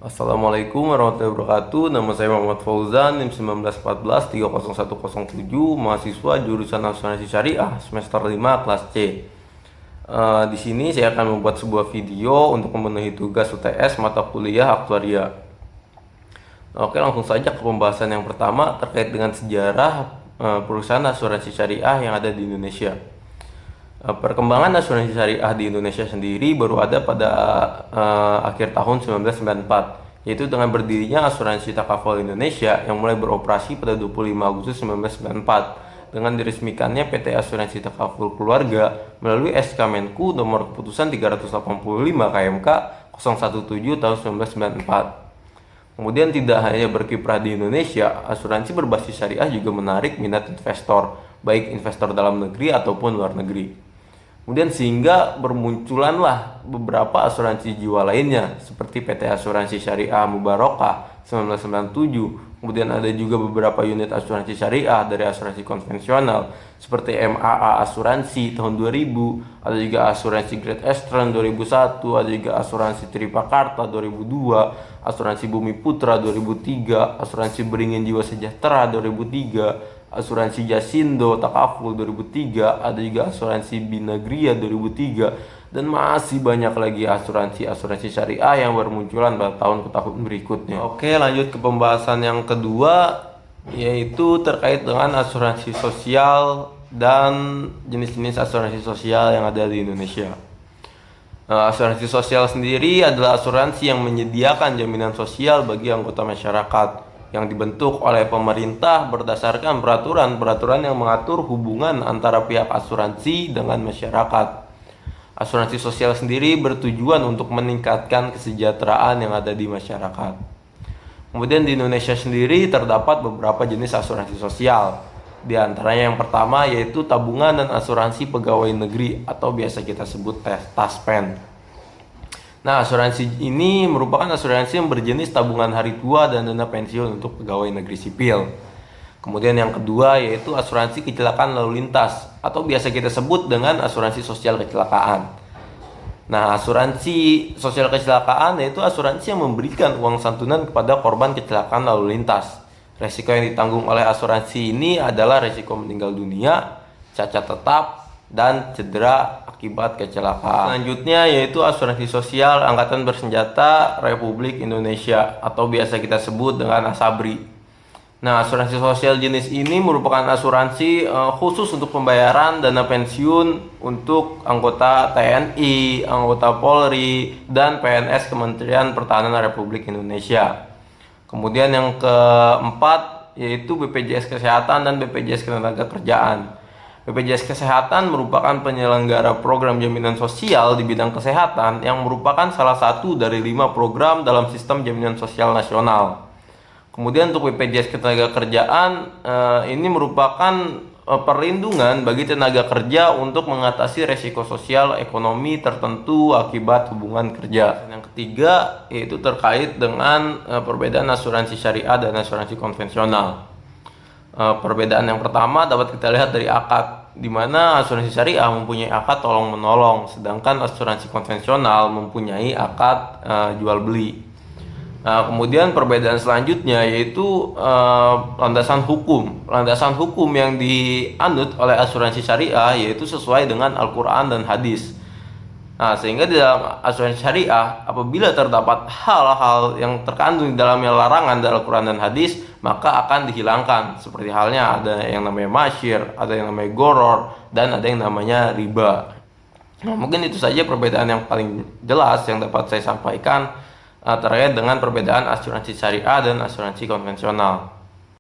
Assalamualaikum warahmatullahi wabarakatuh. Nama saya Muhammad Fauzan, NIM 1914-30107, mahasiswa jurusan Asuransi Syariah semester 5 kelas C. Di sini saya akan membuat sebuah video untuk memenuhi tugas UTS mata kuliah aktuaria. Oke, langsung saja ke pembahasan yang pertama terkait dengan sejarah perusahaan asuransi syariah yang ada di Indonesia. Perkembangan asuransi syariah di Indonesia sendiri baru ada pada akhir tahun 1994, yaitu dengan berdirinya Asuransi Takaful Indonesia yang mulai beroperasi pada 25 Agustus 1994 dengan diresmikannya PT Asuransi Takaful Keluarga melalui SK Menku nomor keputusan 385 KMK 017 tahun 1994. Kemudian tidak hanya berkiprah di Indonesia, asuransi berbasis syariah juga menarik minat investor, baik investor dalam negeri ataupun luar negeri. Kemudian sehingga bermunculanlah beberapa asuransi jiwa lainnya seperti PT Asuransi Syariah Mubarokah 1997. Kemudian ada juga beberapa unit asuransi syariah dari asuransi konvensional seperti MAA Asuransi tahun 2000, ada juga asuransi Great Eastern 2001, ada juga asuransi Tripakarta 2002, asuransi Bumi Putra 2003, asuransi Beringin Jiwa Sejahtera 2003, asuransi Jasindo Takaful 2003, ada juga asuransi Binagria 2003, dan masih banyak lagi asuransi syariah yang bermunculan pada tahun ke tahun berikutnya. Oke, lanjut ke pembahasan yang kedua, yaitu terkait dengan asuransi sosial dan jenis-jenis asuransi sosial yang ada di Indonesia. Asuransi sosial sendiri adalah asuransi yang menyediakan jaminan sosial bagi anggota masyarakat yang dibentuk oleh pemerintah berdasarkan peraturan-peraturan yang mengatur hubungan antara pihak asuransi dengan masyarakat. Asuransi sosial sendiri bertujuan untuk meningkatkan kesejahteraan yang ada di masyarakat. Kemudian di Indonesia sendiri terdapat beberapa jenis asuransi sosial. Di antaranya yang pertama yaitu tabungan dan asuransi pegawai negeri atau biasa kita sebut TASPEN. Nah, asuransi ini merupakan asuransi yang berjenis tabungan hari tua dan dana pensiun untuk pegawai negeri sipil. Kemudian yang kedua yaitu asuransi kecelakaan lalu lintas atau biasa kita sebut dengan asuransi sosial kecelakaan. Nah, asuransi sosial kecelakaan yaitu asuransi yang memberikan uang santunan kepada korban kecelakaan lalu lintas. Resiko yang ditanggung oleh asuransi ini adalah resiko meninggal dunia, cacat tetap, dan cedera akibat kecelakaan. Selanjutnya yaitu asuransi sosial Angkatan Bersenjata Republik Indonesia atau biasa kita sebut dengan ASABRI. Nah, asuransi sosial jenis ini merupakan asuransi khusus untuk pembayaran dana pensiun untuk anggota TNI, anggota Polri, dan PNS Kementerian Pertahanan Republik Indonesia. Kemudian yang keempat yaitu BPJS Kesehatan dan BPJS Ketenagakerjaan. BPJS Kesehatan merupakan penyelenggara program jaminan sosial di bidang kesehatan yang merupakan salah satu dari 5 program dalam sistem jaminan sosial nasional. Kemudian untuk BPJS Ketenagakerjaan ini merupakan perlindungan bagi tenaga kerja untuk mengatasi resiko sosial ekonomi tertentu akibat hubungan kerja. Dan yang ketiga yaitu terkait dengan perbedaan asuransi syariah dan asuransi konvensional. Perbedaan yang pertama dapat kita lihat dari akad, di mana asuransi syariah mempunyai akad tolong menolong, sedangkan asuransi konvensional mempunyai akad jual beli. Kemudian perbedaan selanjutnya yaitu landasan hukum. Landasan hukum yang dianut oleh asuransi syariah yaitu sesuai dengan Al-Quran dan hadis. Nah, sehingga di dalam asuransi syariah apabila terdapat hal-hal yang terkandung di dalamnya larangan dari Al-Quran dan hadis, maka akan dihilangkan. Seperti halnya ada yang namanya masyir, ada yang namanya goror, dan ada yang namanya riba. Nah, mungkin itu saja perbedaan yang paling jelas yang dapat saya sampaikan terkait dengan perbedaan asuransi syariah dan asuransi konvensional.